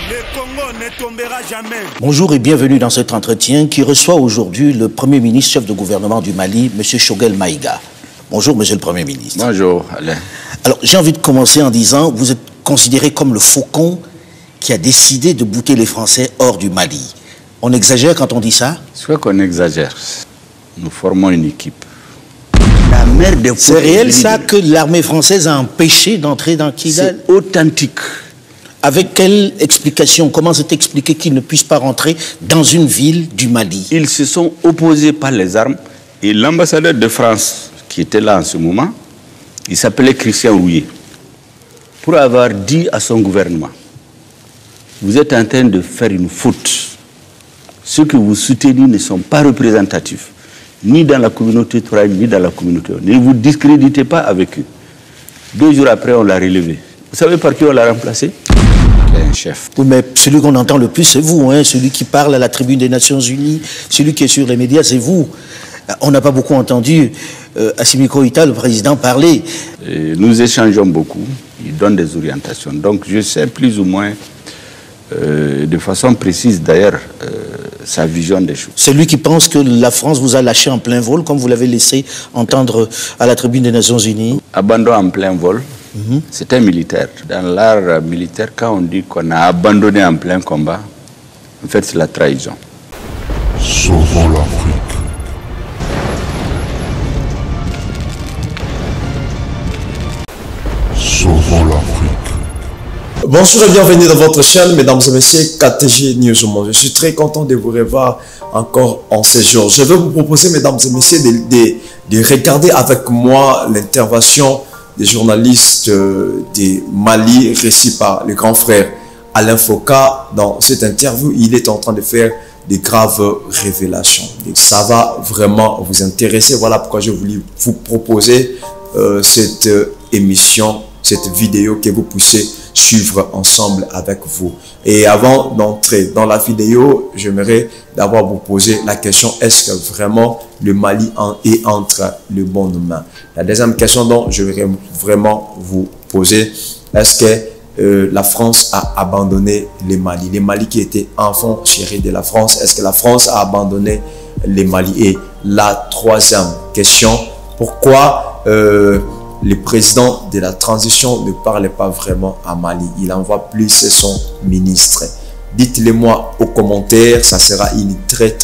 Le Congo ne tombera jamais. Bonjour et bienvenue dans cet entretien qui reçoit aujourd'hui le Premier ministre, chef de gouvernement du Mali, M. Choguel Maïga. Bonjour, Monsieur le Premier ministre. Bonjour, Alain. Alors, j'ai envie de commencer en disant, vous êtes considéré comme le faucon qui a décidé de bouter les Français hors du Mali. On exagère quand on dit ça? Soit qu'on exagère, nous formons une équipe. C'est réel ça que l'armée française a empêché d'entrer dans Kidal? C'est authentique. Avec quelle explication? Comment c'est expliqué qu'ils ne puissent pas rentrer dans une ville du Mali? Ils se sont opposés par les armes et l'ambassadeur de France qui était là en ce moment, il s'appelait Christian Rouillet, pour avoir dit à son gouvernement: vous êtes en train de faire une faute. Ceux que vous soutenez ne sont pas représentatifs, ni dans la communauté Touareg, ni dans la communauté. Ne vous discréditez pas avec eux. 2 jours après, on l'a relevé. Vous savez par qui on l'a remplacé? Un chef. Oui, mais celui qu'on entend le plus, c'est vous, hein, celui qui parle à la tribune des Nations Unies, celui qui est sur les médias, c'est vous. On n'a pas beaucoup entendu Assimi Goïta, le président, parler. Et nous échangeons beaucoup, il donne des orientations. Donc je sais plus ou moins, de façon précise d'ailleurs, sa vision des choses. Celui qui pense que la France vous a lâché en plein vol, comme vous l'avez laissé entendre à la tribune des Nations Unies. Abandon en plein vol, c'est un militaire. Dans l'art militaire, quand on dit qu'on a abandonné en plein combat, en fait c'est la trahison. Sauvons l'Afrique. Sauvons l'Afrique. Bonjour et bienvenue dans votre chaîne, mesdames et messieurs, KTG News au Monde. Je suis très content de vous revoir encore en ce jour. Je vais vous proposer, mesdames et messieurs, de regarder avec moi l'intervention des journalistes du Mali, récit par le grand frère Alain Foka. Dans cette interview, il est en train de faire des graves révélations. Et ça va vraiment vous intéresser. Voilà pourquoi je voulais vous proposer cette émission, cette vidéo que vous puissiez suivre ensemble avec vous. Et avant d'entrer dans la vidéo, j'aimerais d'abord vous poser la question: est-ce que vraiment le Mali est entre les bonnes mains? La deuxième question dont je voudrais vraiment vous poser: est-ce que la France a abandonné le Mali? Les Mali qui étaient enfants chéris de la France, est-ce que la France a abandonné les Mali? Et la troisième question: pourquoi le président de la transition ne parle pas vraiment à Mali? Il envoie plus son ministre. Dites-le moi aux commentaires, ça sera une très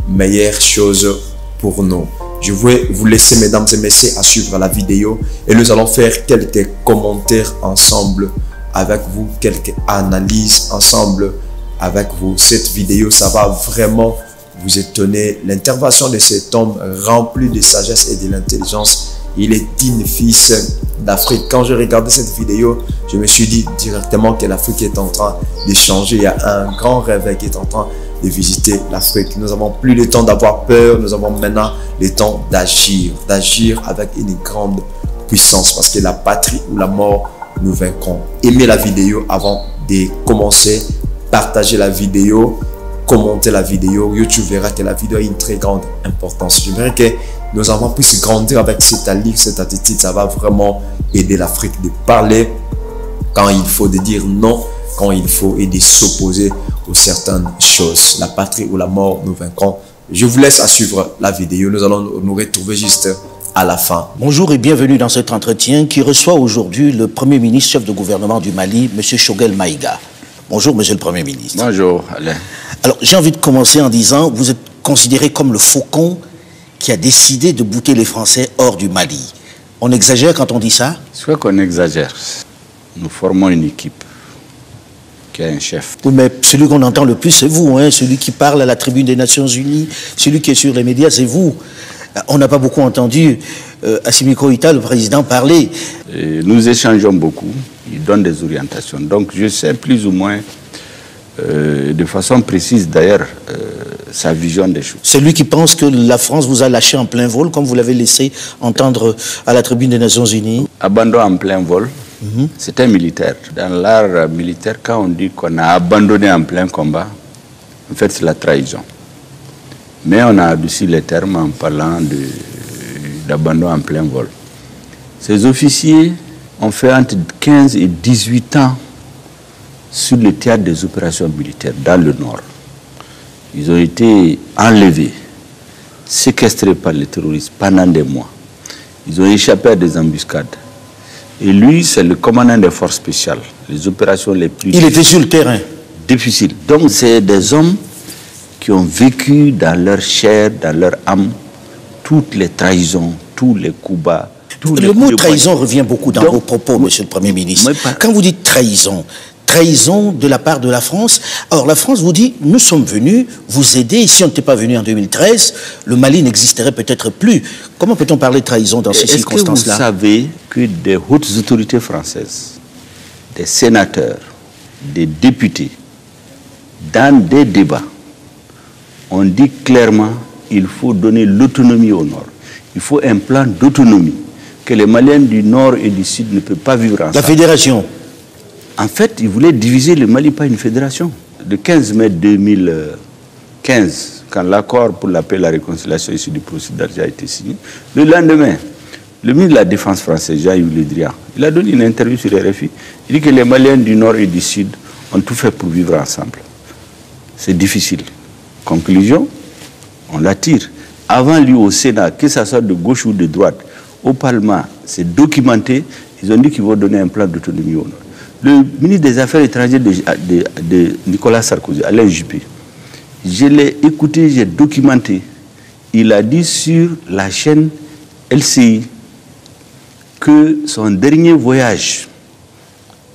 meilleure chose pour nous. Je vais vous laisser, mesdames et messieurs, à suivre la vidéo et nous allons faire quelques commentaires ensemble avec vous, quelques analyses ensemble avec vous. Cette vidéo, ça va vraiment vous étonner. L'intervention de cet homme rempli de sagesse et de l'intelligence. Il est digne fils d'Afrique. Quand je regardais cette vidéo, je me suis dit directement que l'Afrique est en train de changer. Il y a un grand réveil qui est en train de visiter l'Afrique. Nous n'avons plus le temps d'avoir peur. Nous avons maintenant le temps d'agir avec une grande puissance. Parce que la patrie ou la mort, nous vaincrons. Aimez la vidéo avant de commencer. Partagez la vidéo. Commentez la vidéo. YouTube verra que la vidéo a une très grande importance. J'aimerais que nos enfants puissent grandir avec cette allure, cette attitude. Ça va vraiment aider l'Afrique de parler quand il faut, de dire non quand il faut, et de s'opposer aux certaines choses. La patrie ou la mort, nous vaincrons. Je vous laisse à suivre la vidéo. Nous allons nous retrouver juste à la fin. Bonjour et bienvenue dans cet entretien qui reçoit aujourd'hui le Premier ministre, chef de gouvernement du Mali, M. Choguel Maïga. Bonjour, Monsieur le Premier ministre. Bonjour, Alain. Alors, j'ai envie de commencer en disant, vous êtes considéré comme le faucon qui a décidé de bouter les Français hors du Mali. On exagère quand on dit ça? Soit qu'on exagère, nous formons une équipe qui a un chef. Oui, mais celui qu'on entend le plus, c'est vous, hein, celui qui parle à la tribune des Nations Unies, celui qui est sur les médias, c'est vous. On n'a pas beaucoup entendu Assimi Goïta, le président, parler. Et nous échangeons beaucoup, il donne des orientations. Donc je sais plus ou moins, de façon précise d'ailleurs, sa vision des choses. Celui qui pense que la France vous a lâché en plein vol, comme vous l'avez laissé entendre à la tribune des Nations Unies. Abandon en plein vol, c'est un militaire. Dans l'art militaire, quand on dit qu'on a abandonné en plein combat, en fait c'est la trahison. Mais on a adouci les termes en parlant d'abandon en plein vol. Ces officiers ont fait entre 15 et 18 ans sur le théâtre des opérations militaires dans le nord. Ils ont été enlevés, séquestrés par les terroristes pendant des mois. Ils ont échappé à des embuscades. Et lui, c'est le commandant des forces spéciales, les opérations les plus... Il était sur le terrain. Difficiles. Donc, c'est des hommes qui ont vécu dans leur chair, dans leur âme, toutes les trahisons, tous les coups bas. Le mot trahison revient beaucoup dans vos propos, monsieur le Premier ministre. Quand vous dites trahison, trahison de la part de la France, alors la France vous dit, nous sommes venus vous aider, et si on n'était pas venu en 2013, le Mali n'existerait peut-être plus. Comment peut-on parler de trahison dans ces circonstances-là? Est-ce que vous savez que des hautes autorités françaises, des sénateurs, des députés, dans des débats, on dit clairement qu'il faut donner l'autonomie au Nord. Il faut un plan d'autonomie que les Maliens du Nord et du Sud ne peuvent pas vivre ensemble. La fédération. En fait, ils voulaient diviser le Mali par une fédération. Le 15 mai 2015, quand l'accord pour la paix et la réconciliation issu du processus d'Alger a été signé, le lendemain, le ministre de la Défense français, Jean-Yves Le Drian, il a donné une interview sur RFI. Il dit que les Maliens du Nord et du Sud ont tout fait pour vivre ensemble. C'est difficile. Conclusion, on l'attire. Avant lui au Sénat, que ce soit de gauche ou de droite, au Parlement, c'est documenté, ils ont dit qu'ils vont donner un plan d'autonomie au Nord. Le ministre des Affaires étrangères de Nicolas Sarkozy, Alain Juppé, je l'ai écouté, j'ai documenté. Il a dit sur la chaîne LCI que son dernier voyage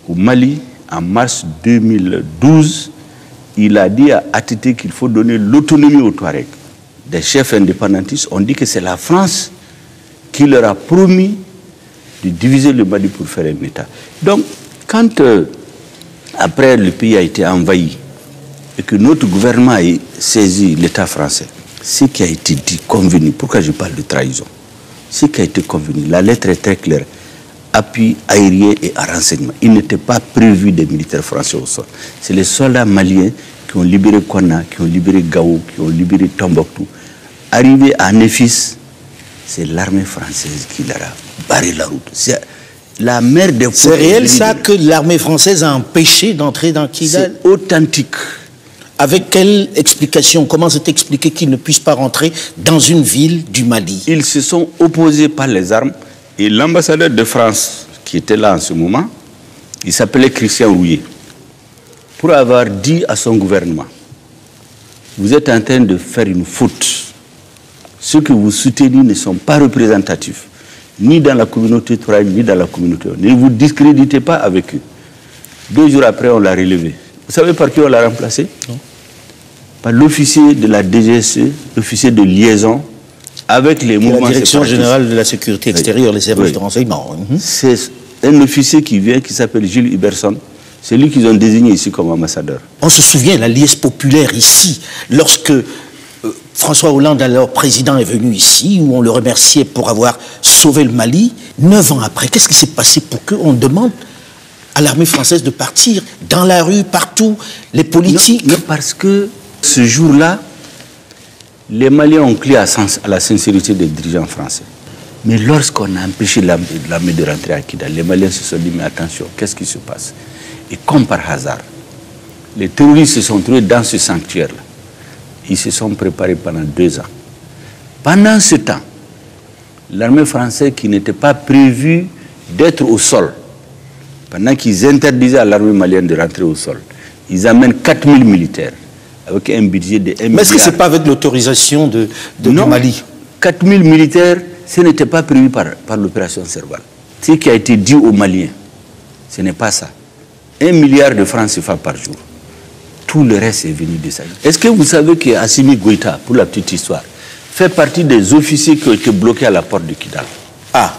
au Mali, en mars 2012, il a dit à ATT qu'il faut donner l'autonomie aux Touaregs. Des chefs indépendantistes ont dit que c'est la France qui leur a promis de diviser le Mali pour faire un État. Donc, quand après le pays a été envahi et que notre gouvernement a saisi l'État français, ce qui a été dit, convenu, pourquoi je parle de trahison, ce qui a été convenu, la lettre est très claire, appui aérien et à renseignement. Il n'était pas prévu des militaires français au sol. C'est les soldats maliens qui ont libéré Konna, qui ont libéré Gao, qui ont libéré Tombouctou. Arrivé à Néfis, c'est l'armée française qui leur a barré la route. C'est la mer des... C'est réel ça que l'armée française a empêché d'entrer dans Kidal? C'est authentique. Avec quelle explication? Comment c'est expliqué qu'ils ne puissent pas rentrer dans une ville du Mali? Ils se sont opposés par les armes et l'ambassadeur de France qui était là en ce moment, il s'appelait Christian Rouillet, pour avoir dit à son gouvernement, vous êtes en train de faire une faute. Ceux que vous soutenez ne sont pas représentatifs, ni dans la communauté touareg, ni dans la communauté. Ne vous discréditez pas avec eux. 2 jours après, on l'a relevé. Vous savez par qui on l'a remplacé? Non. Par l'officier de la DGSE, l'officier de liaison avec les mouvements la Direction générale de la sécurité extérieure, les services de renseignement. C'est un officier qui vient, qui s'appelle Gilles Huberson. C'est lui qu'ils ont désigné ici comme ambassadeur. On se souvient, la liesse populaire ici, lorsque François Hollande, alors président, est venu ici, où on le remerciait pour avoir sauvé le Mali. 9 ans après, qu'est-ce qui s'est passé pour qu'on demande à l'armée française de partir dans la rue, partout, les politiques? Non, parce que ce jour-là, les Maliens ont crié à la sincérité des dirigeants français. Mais lorsqu'on a empêché l'armée de rentrer à Kidal, les Maliens se sont dit, mais attention, qu'est-ce qui se passe? Et comme par hasard, les terroristes se sont trouvés dans ce sanctuaire-là. Ils se sont préparés pendant 2 ans. Pendant ce temps, l'armée française qui n'était pas prévue d'être au sol, pendant qu'ils interdisaient à l'armée malienne de rentrer au sol, ils amènent 4000 militaires avec un budget de 1 milliard. Mais est-ce que ce n'est pas avec l'autorisation du Mali? 4000 militaires, ce n'était pas prévu par l'opération Serval. Ce qui a été dit aux Maliens, ce n'est pas ça. 1 milliard de francs CFA par jour. Tout le reste est venu de ça. Est-ce que vous savez qu'Assimi Goïta, pour la petite histoire, fait partie des officiers qui ont été bloqués à la porte de Kidal? Ah.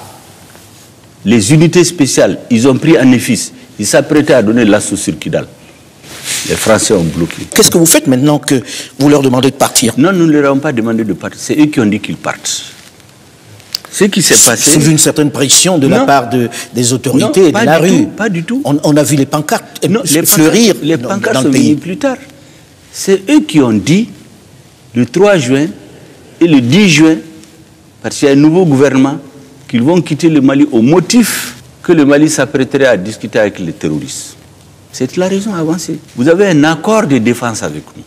Les unités spéciales, ils ont pris un EFIS. Ils s'apprêtaient à donner l'assaut sur Kidal. Les Français ont bloqué. Qu'est-ce que vous faites maintenant que vous leur demandez de partir? Non, nous ne leur avons pas demandé de partir. C'est eux qui ont dit qu'ils partent. Ce qui s'est passé... Sous une certaine pression de la part des autorités et de la rue. Pas du tout. On a vu les pancartes fleurir. Les pancartes sont venues plus tard. C'est eux qui ont dit, le 3 juin et le 10 juin, parce qu'il y a un nouveau gouvernement, qu'ils vont quitter le Mali au motif que le Mali s'apprêterait à discuter avec les terroristes. C'est la raison avancée. Vous avez un accord de défense avec nous.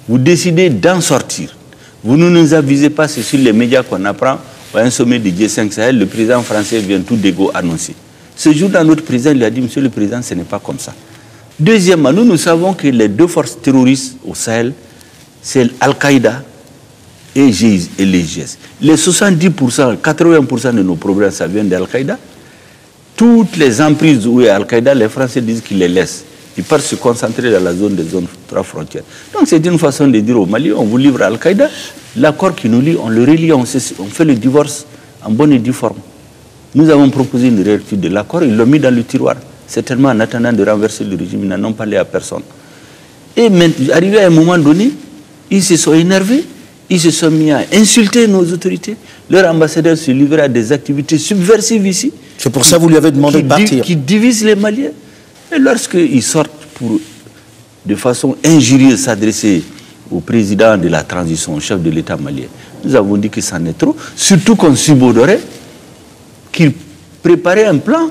Vous décidez d'en sortir. Vous ne nous avisez pas, c'est sur les médias qu'on apprend. À un sommet du G5 Sahel, le président français vient tout d'égo annoncer. Ce jour-là, notre président lui a dit, monsieur le président, ce n'est pas comme ça. Deuxièmement, nous savons que les deux forces terroristes au Sahel, c'est Al-Qaïda et les GIS. Les 70%, 80% de nos problèmes, ça vient d'Al-Qaïda. Toutes les emprises où il y a Al-Qaïda, les Français disent qu'ils les laissent. Ils partent se concentrer dans la zone des zones 3 frontières. Donc c'est une façon de dire au Mali, on vous livre à Al-Qaïda, l'accord qui nous lie, on le relie, on fait le divorce en bonne et due forme. Nous avons proposé une réécriture de l'accord, ils l'ont mis dans le tiroir. Certainement en attendant de renverser le régime, ils n'en ont parlé à personne. Et arrivé à un moment donné, ils se sont énervés, ils se sont mis à insulter nos autorités. Leur ambassadeur se livrait à des activités subversives ici. C'est pour ça que vous lui avez demandé de partir. Qui divisent les Maliens. Et lorsqu'ils sortent pour, de façon injurieuse, s'adresser au président de la transition, au chef de l'État malien, nous avons dit que c'en est trop. Surtout qu'on subodorait qu'il préparait un plan.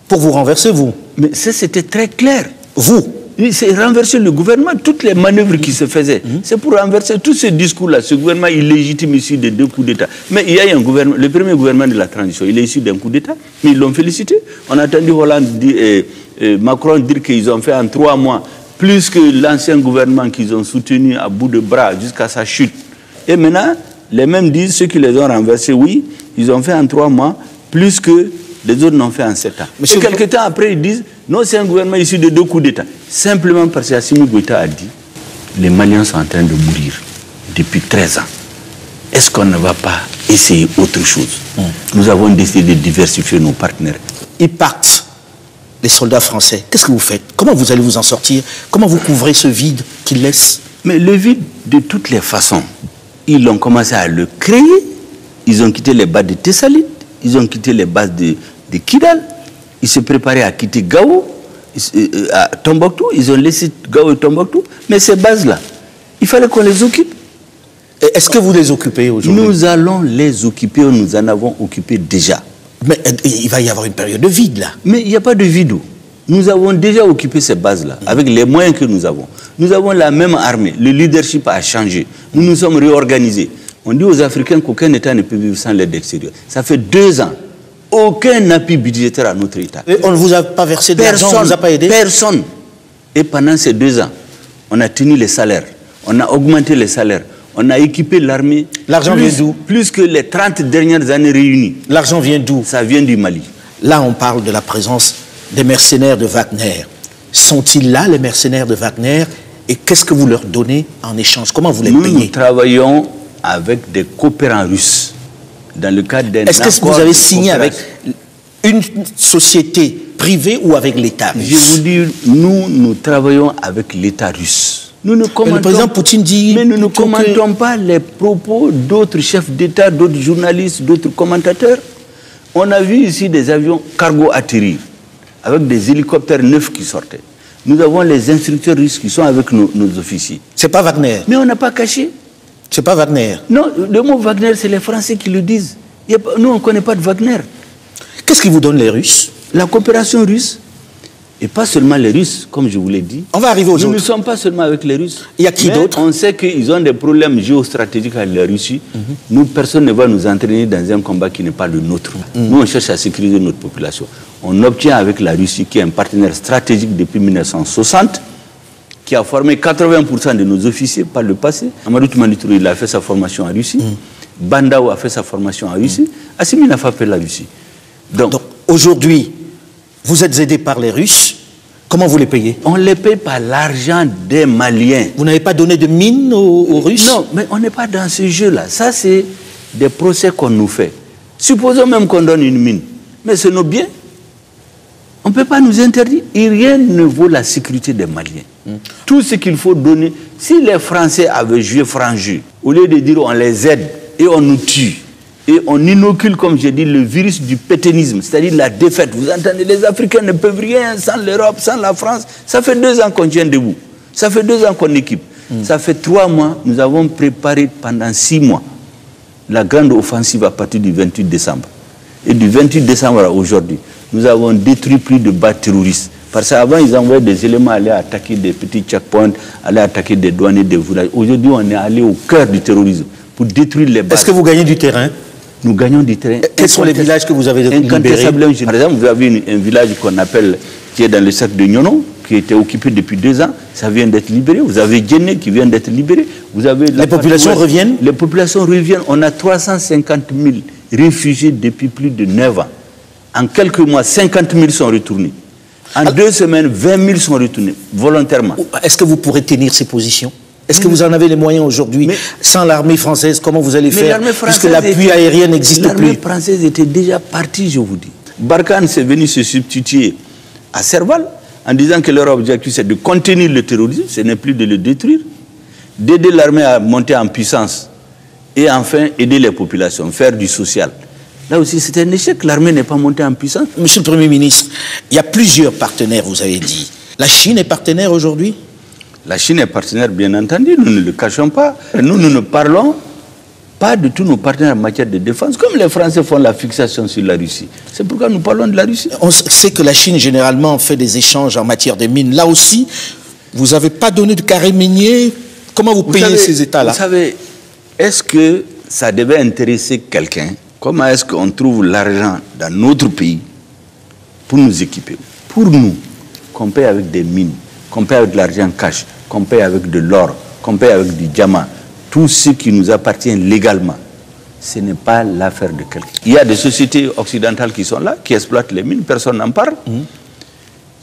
Pour vous renverser, vous? Mais c'était très clair. Vous? C'est renverser le gouvernement, toutes les manœuvres qui se faisaient. C'est pour renverser tout ce discours-là, ce gouvernement illégitime issu de 2 coups d'État. Mais il y a un gouvernement, le premier gouvernement de la transition, il est issu d'un coup d'État, mais ils l'ont félicité. On a entendu Hollande Macron dire qu'ils ont fait en 3 mois plus que l'ancien gouvernement qu'ils ont soutenu à bout de bras jusqu'à sa chute. Et maintenant, les mêmes disent, ceux qui les ont renversés, oui, ils ont fait en 3 mois plus que les autres n'ont fait en 7 ans. Et quelques temps après, ils disent, non, c'est un gouvernement issu de 2 coups d'État. Simplement parce qu'Assimi Goïta a dit, les Maliens sont en train de mourir depuis 13 ans. Est-ce qu'on ne va pas essayer autre chose? Nous avons décidé de diversifier nos partenaires. Ils partent, les soldats français. Qu'est-ce que vous faites? Comment vous allez vous en sortir? Comment vous couvrez ce vide qu'ils laissent? Mais le vide, de toutes les façons, ils ont commencé à le créer. Ils ont quitté les bases de Tessalit. Ils ont quitté les bases de Kidal. Ils se préparaient à quitter Gao, à Tombouctou. Ils ont laissé Gao et Tombouctou. Mais ces bases-là, il fallait qu'on les occupe. Est-ce que vous les occupez aujourd'hui? Nous allons les occuper, nous en avons occupé déjà. Mais il va y avoir une période de vide là. Mais il n'y a pas de vide. Nous avons déjà occupé ces bases-là, avec les moyens que nous avons. Nous avons la même armée. Le leadership a changé. Nous nous sommes réorganisés. On dit aux Africains qu'aucun État ne peut vivre sans l'aide extérieure. Ça fait 2 ans. Aucun appui budgétaire à notre État. Et on ne vous a pas versé de l'argent, on ne vous a pas aidé? Personne. Et pendant ces 2 ans, on a tenu les salaires. On a augmenté les salaires. On a équipé l'armée. L'argent vient d'où? Plus que les 30 dernières années réunies. L'argent vient d'où? Ça vient du Mali. Là, on parle de la présence des mercenaires de Wagner. Sont-ils là, les mercenaires de Wagner? Et qu'est-ce que vous leur donnez en échange? Comment vous les payez? Nous travaillons avec des coopérants russes. Dans le cadre d'un accord. Est-ce que vous avez signé avec une société privée ou avec l'État russe? Je vous dis, nous travaillons avec l'État russe. Nous ne commentons, le président Poutine dit... Mais nous ne commentons pas les propos d'autres chefs d'État, d'autres journalistes, d'autres commentateurs. On a vu ici des avions cargo atterrir, avec des hélicoptères neufs qui sortaient. Nous avons les instructeurs russes qui sont avec nos officiers. C'est pas Wagner. Mais on n'a pas caché. C'est pas Wagner. Non, le mot Wagner, c'est les Français qui le disent. Nous, on ne connaît pas de Wagner. Qu'est-ce qui vous donne les Russes? La coopération russe. Et pas seulement les Russes, comme je vous l'ai dit. On va arriver aux autres. Nous ne sommes pas seulement avec les Russes. Il y a qui d'autre? On sait qu'ils ont des problèmes géostratégiques avec la Russie. Nous, personne ne va nous entraîner dans un combat qui n'est pas le nôtre. Nous, on cherche à sécuriser notre population. On obtient avec la Russie, qui est un partenaire stratégique depuis 1960, qui a formé 80% de nos officiers par le passé. Amadou Toumani Touré, il a fait sa formation en Russie. Bandao a fait sa formation en Russie. Assimi n'a pas fait la Russie. Donc aujourd'hui, vous êtes aidés par les Russes. Comment vous les payez? On les paye par l'argent des Maliens. Vous n'avez pas donné de mine aux Russes? Non, mais on n'est pas dans ce jeu-là. Ça, c'est des procès qu'on nous fait. Supposons même qu'on donne une mine. Mais c'est nos biens. On ne peut pas nous interdire. Et rien ne vaut la sécurité des Maliens. Tout ce qu'il faut donner. Si les Français avaient joué franc jeu, au lieu de dire on les aide et on nous tue, et on inocule, comme j'ai dit, le virus du pétainisme, c'est-à-dire la défaite. Vous entendez, les Africains ne peuvent rien sans l'Europe, sans la France. Ça fait 2 ans qu'on tient debout. Ça fait 2 ans qu'on équipe. Ça fait 3 mois, nous avons préparé pendant 6 mois la grande offensive à partir du 28 décembre. Et du 28 décembre à aujourd'hui, nous avons détruit plus de bases terroristes. Parce qu'avant, ils envoyaient des éléments aller attaquer des petits checkpoints, aller attaquer des douaniers, des villages. Aujourd'hui, on est allé au cœur du terrorisme pour détruire les bases. Est-ce que vous gagnez du terrain? Nous gagnons du terrain. Quels sont les villages que vous avez libérés? Par exemple, vous avez un village qu'on appelle, qui est dans le cercle de Nyono, qui était occupé depuis 2 ans. Ça vient d'être libéré. Vous avez Djenné qui vient d'être libéré. Vous avez les populations reviennent? Les populations reviennent. On a 350 000 réfugiés depuis plus de 9 ans. En quelques mois, 50 000 sont retournés. En 2 semaines, 20 000 sont retournés, volontairement. Est-ce que vous pourrez tenir ces positions? Est-ce que vous en avez les moyens aujourd'hui? Sans l'armée française, comment vous allez faire? Puisque l'appui aérien n'existe plus. L'armée française était déjà partie, je vous dis. Barkhane s'est venu se substituer à Serval en disant que leur objectif c'est de contenir le terrorisme, ce n'est plus de le détruire, d'aider l'armée à monter en puissance et enfin aider les populations, faire du social. Là aussi, c'est un échec. L'armée n'est pas montée en puissance. Monsieur le Premier ministre, il y a plusieurs partenaires, vous avez dit. La Chine est partenaire aujourd'hui? La Chine est partenaire, bien entendu. Nous ne le cachons pas. Nous ne parlons pas de tous nos partenaires en matière de défense, comme les Français font la fixation sur la Russie. C'est pourquoi nous parlons de la Russie. On sait que la Chine, généralement, fait des échanges en matière de mines. Là aussi, vous n'avez pas donné de carré minier. Comment vous payez ces États-là? Vous savez, est-ce que ça devait intéresser quelqu'un? Comment est-ce qu'on trouve l'argent dans notre pays pour nous équiper? Pour nous, qu'on paye avec des mines, qu'on paye avec de l'argent cash, qu'on paye avec de l'or, qu'on paye avec du diamant, tout ce qui nous appartient légalement, ce n'est pas l'affaire de quelqu'un. Il y a des sociétés occidentales qui sont là, qui exploitent les mines, personne n'en parle.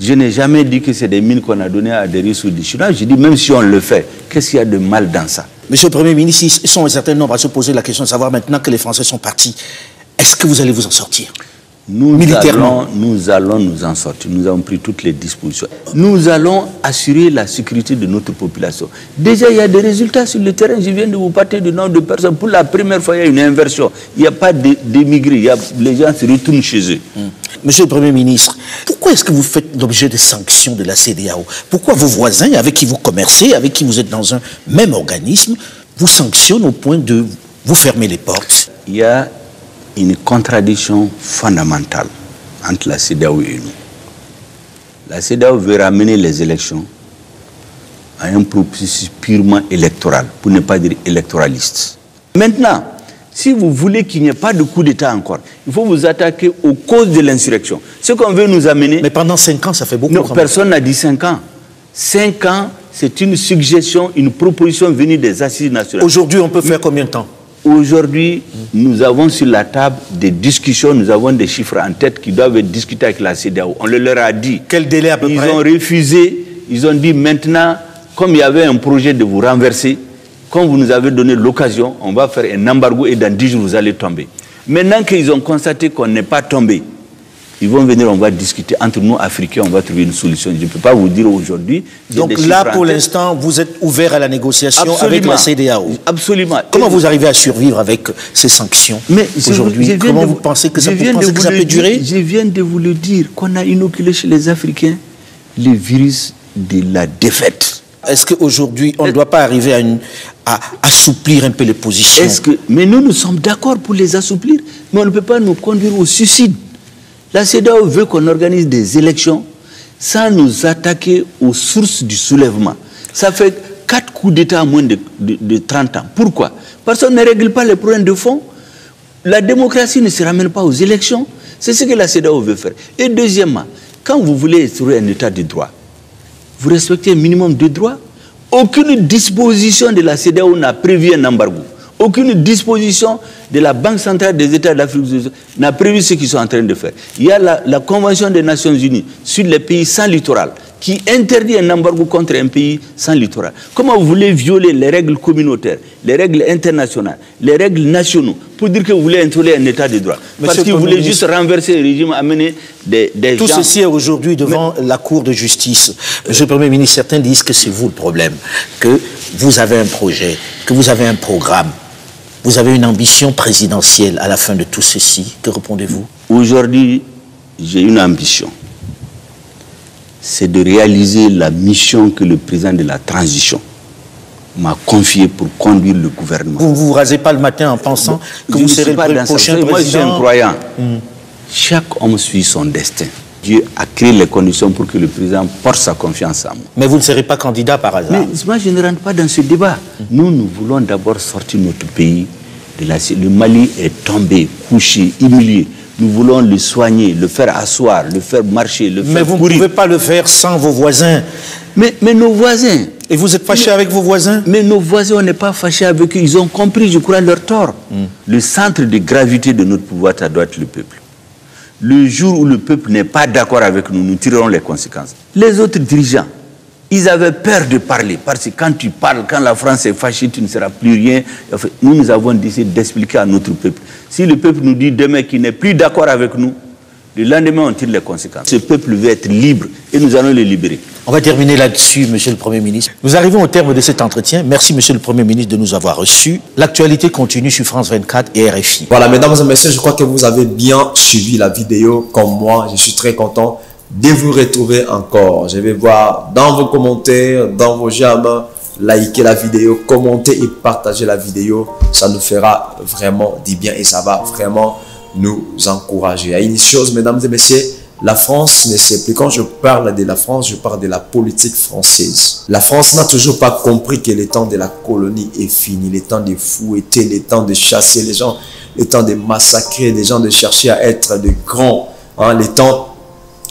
Je n'ai jamais dit que c'est des mines qu'on a données à des Russes ou des Chinois. Je dis même si on le fait, qu'est-ce qu'il y a de mal dans ça? Monsieur le Premier ministre, ils sont un certain nombre à se poser la question de savoir maintenant que les Français sont partis, est-ce que vous allez vous en sortir? Militairement, nous allons nous en sortir. Nous avons pris toutes les dispositions. Nous allons assurer la sécurité de notre population. Déjà, il y a des résultats sur le terrain. Je viens de vous parler du nombre de personnes. Pour la première fois, il y a une inversion. Il n'y a pas d'émigrés. Les gens se retournent chez eux. Monsieur le Premier ministre, pourquoi est-ce que vous faites l'objet de sanctions de la CEDEAO? Pourquoi vos voisins, avec qui vous commercez, avec qui vous êtes dans un même organisme, vous sanctionnent au point de vous fermer les portes? Il y a une contradiction fondamentale entre la CEDEAO et nous. La CEDEAO veut ramener les élections à un processus purement électoral, pour ne pas dire électoraliste. Maintenant, si vous voulez qu'il n'y ait pas de coup d'État encore, il faut vous attaquer aux causes de l'insurrection. Ce qu'on veut nous amener... Mais pendant 5 ans, ça fait beaucoup. Non, personne n'a dit 5 ans. 5 ans, c'est une suggestion, une proposition venue des assises nationales. Aujourd'hui, on peut faire combien de temps? Aujourd'hui, nous avons sur la table des discussions, nous avons des chiffres en tête qui doivent être discutés avec la CEDEAO. On le leur a dit. Quel délai à peu près? Ils ont refusé, ils ont dit maintenant, comme il y avait un projet de vous renverser, comme vous nous avez donné l'occasion, on va faire un embargo et dans 10 jours, vous allez tomber. Maintenant qu'ils ont constaté qu'on n'est pas tombé, ils vont venir, on va discuter entre nous, Africains, on va trouver une solution. Je ne peux pas vous dire aujourd'hui. Donc là, pour l'instant, vous êtes ouvert à la négociation avec la CEDEAO. Absolument. Comment vous arrivez à survivre avec ces sanctions aujourd'hui? Comment vous pensez que ça peut durer? Je viens de vous le dire, qu'on a inoculé chez les Africains le virus de la défaite. Est-ce qu'aujourd'hui, on ne doit pas arriver à assouplir un peu les positions? Mais nous sommes d'accord pour les assouplir, mais on ne peut pas nous conduire au suicide. La CEDEAO veut qu'on organise des élections sans nous attaquer aux sources du soulèvement. Ça fait 4 coups d'État en moins de 30 ans. Pourquoi? Parce qu'on ne règle pas les problèmes de fond. La démocratie ne se ramène pas aux élections. C'est ce que la CEDEAO veut faire. Et deuxièmement, quand vous voulez instaurer un état de droit, vous respectez un minimum de droits. Aucune disposition de la CEDEAO n'a prévu un embargo. Aucune disposition de la Banque centrale des États d'Afrique du Sud n'a prévu ce qu'ils sont en train de faire. Il y a la Convention des Nations Unies sur les pays sans littoral qui interdit un embargo contre un pays sans littoral. Comment vous voulez violer les règles communautaires, les règles internationales, les règles nationaux pour dire que vous voulez instaurer un état de droit? Parce que vous voulez juste renverser le régime, amener des gens... Tout ceci est aujourd'hui devant la Cour de justice. Monsieur le Premier ministre, certains disent que c'est vous le problème, que vous avez un projet, que vous avez un programme. Vous avez une ambition présidentielle à la fin de tout ceci. Que répondez-vous? Aujourd'hui, j'ai une ambition. C'est de réaliser la mission que le président de la transition m'a confiée pour conduire le gouvernement. Vous ne vous rasez pas le matin en pensant que vous serez le prochain président? Moi, je suis un croyant. Chaque homme suit son destin. Dieu a créé les conditions pour que le président porte sa confiance en moi. Mais vous ne serez pas candidat par hasard. Mais moi, je ne rentre pas dans ce débat. Nous voulons d'abord sortir notre pays de la... Le Mali est tombé, couché, humilié. Nous voulons le soigner, le faire asseoir, le faire marcher, le faire courir. Mais vous ne pouvez pas le faire sans vos voisins. Mais nos voisins... Et vous êtes fâché avec vos voisins? Mais nos voisins, on n'est pas fâché avec eux. Ils ont compris, je crois, leur tort. Le centre de gravité de notre pouvoir, ça doit être le peuple. Le jour où le peuple n'est pas d'accord avec nous, nous tirerons les conséquences. Les autres dirigeants, ils avaient peur de parler. Parce que quand tu parles, quand la France est fâchée, tu ne seras plus rien. Nous avons décidé d'expliquer à notre peuple. Si le peuple nous dit demain qu'il n'est plus d'accord avec nous, le lendemain, on tire les conséquences. Ce peuple veut être libre et nous allons le libérer. On va terminer là-dessus, Monsieur le Premier ministre. Nous arrivons au terme de cet entretien. Merci, Monsieur le Premier ministre, de nous avoir reçus. L'actualité continue sur France 24 et RFI. Voilà, mesdames et messieurs, je crois que vous avez bien suivi la vidéo comme moi. Je suis très content de vous retrouver encore. Je vais voir dans vos commentaires, dans vos j'aime, liker la vidéo, commenter et partager la vidéo. Ça nous fera vraiment du bien et ça va vraiment nous encourager. Il y a une chose, mesdames et messieurs, la France ne sait plus. Quand je parle de la France, je parle de la politique française. La France n'a toujours pas compris que le temps de la colonie est fini. Le temps de fouetter, le temps de chasser les gens, le temps de massacrer les gens, de chercher à être de grands. Le temps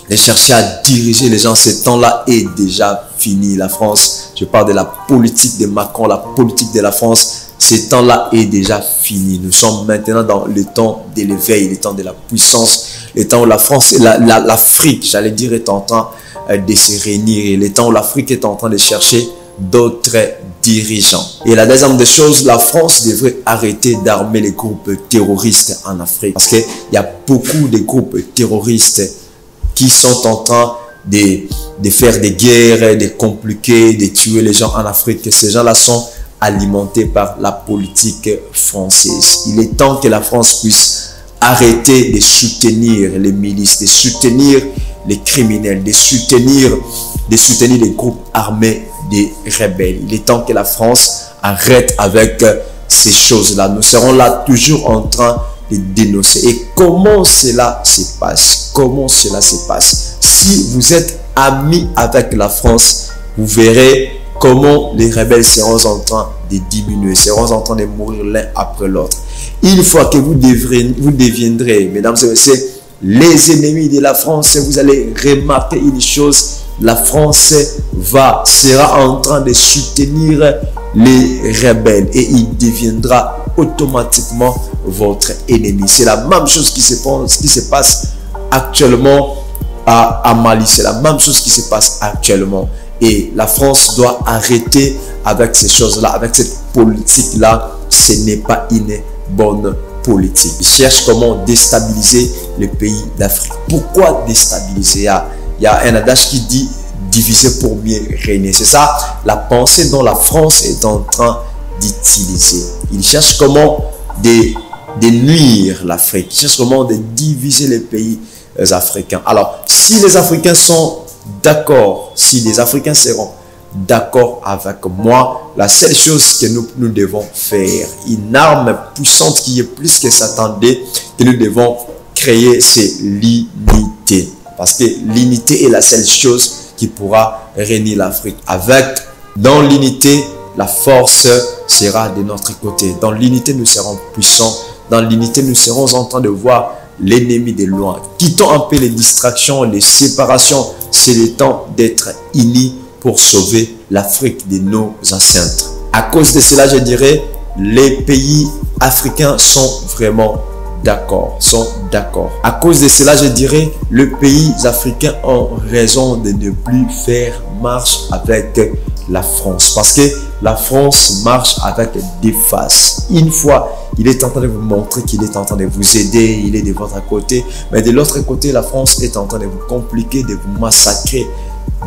de chercher à diriger les gens. Ce temps-là est déjà fini. La France, je parle de la politique de Macron, la politique de la France. Ce temps-là est déjà fini. Nous sommes maintenant dans le temps de l'éveil, le temps de la puissance, le temps où la France, l'Afrique, j'allais dire, est en train de se réunir, le temps où l'Afrique est en train de chercher d'autres dirigeants. Et la deuxième des choses, la France devrait arrêter d'armer les groupes terroristes en Afrique. Parce qu'il y a beaucoup de groupes terroristes qui sont en train de faire des guerres, de compliquer, de tuer les gens en Afrique. Et ces gens-là sont alimentés par la politique française. Il est temps que la France puisse arrêter de soutenir les milices, de soutenir les criminels, de soutenir les groupes armés des rebelles. Il est temps que la France arrête avec ces choses-là. Nous serons là toujours en train de dénoncer. Et comment cela se passe? Comment cela se passe? Si vous êtes amis avec la France, vous verrez comment les rebelles seront en train de diminuer, seront en train de mourir l'un après l'autre. Une fois que vous deviendrez, mesdames et messieurs, les ennemis de la France, vous allez remarquer une chose, la France sera en train de soutenir les rebelles et il deviendra automatiquement votre ennemi. C'est la même chose qui se passe actuellement à Mali, c'est la même chose qui se passe actuellement. Et la France doit arrêter avec ces choses-là, avec cette politique-là. Ce n'est pas une bonne politique. Ils cherchent comment déstabiliser les pays d'Afrique. Pourquoi déstabiliser? Il y a un adage qui dit diviser pour mieux régner. C'est ça la pensée dont la France est en train d'utiliser. Ils cherchent comment de nuire l'Afrique. Ils cherchent comment de diviser les pays africains. Alors, si les Africains sont d'accord, si les Africains seront d'accord avec moi, la seule chose que nous devons faire, une arme puissante qui est plus que s'attendait, que nous devons créer, c'est l'unité. Parce que l'unité est la seule chose qui pourra régner l'Afrique. Dans l'unité, la force sera de notre côté. Dans l'unité, nous serons puissants. Dans l'unité, nous serons en train de voir l'ennemi de loin. Quittons un peu les distractions, les séparations. C'est le temps d'être unis pour sauver l'Afrique de nos ancêtres. À cause de cela, je dirais, les pays africains sont vraiment d'accord, À cause de cela, je dirais, les pays africains ont raison de ne plus faire marche avec la France. Parce que la France marche avec des faces. Une fois, il est en train de vous montrer qu'il est en train de vous aider, il est de votre côté. Mais de l'autre côté, la France est en train de vous compliquer, de vous massacrer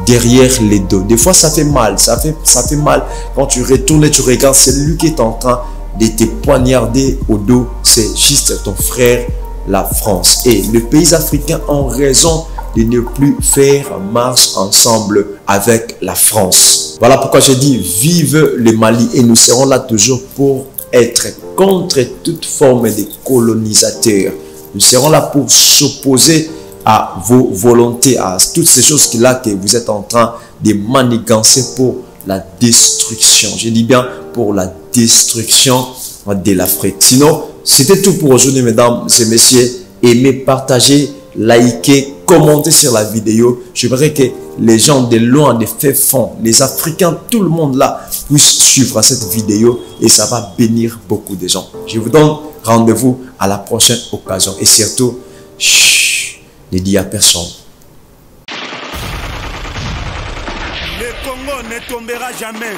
derrière les dos. Des fois, ça fait mal. Ça fait mal. Quand tu retournes et tu regardes, c'est lui qui est en train de te poignarder au dos. C'est juste ton frère, la France. Et les pays africains ont raison de ne plus faire marche ensemble avec la France. Voilà pourquoi je dis vive le Mali et nous serons là toujours pour être contre toute forme de colonisateurs. Nous serons là pour s'opposer à vos volontés, à toutes ces choses-là que vous êtes en train de manigancer pour la destruction. Je dis bien pour la destruction de l'Afrique. Sinon, c'était tout pour aujourd'hui, mesdames et messieurs. Aimez, partagez, likez, commentez sur la vidéo. J'aimerais que les gens de loin, des faits fonds, les Africains, tout le monde là, puissent suivre cette vidéo et ça va bénir beaucoup de gens. Je vous donne rendez-vous à la prochaine occasion. Et surtout, ne dis à personne. Le Congo ne tombera jamais.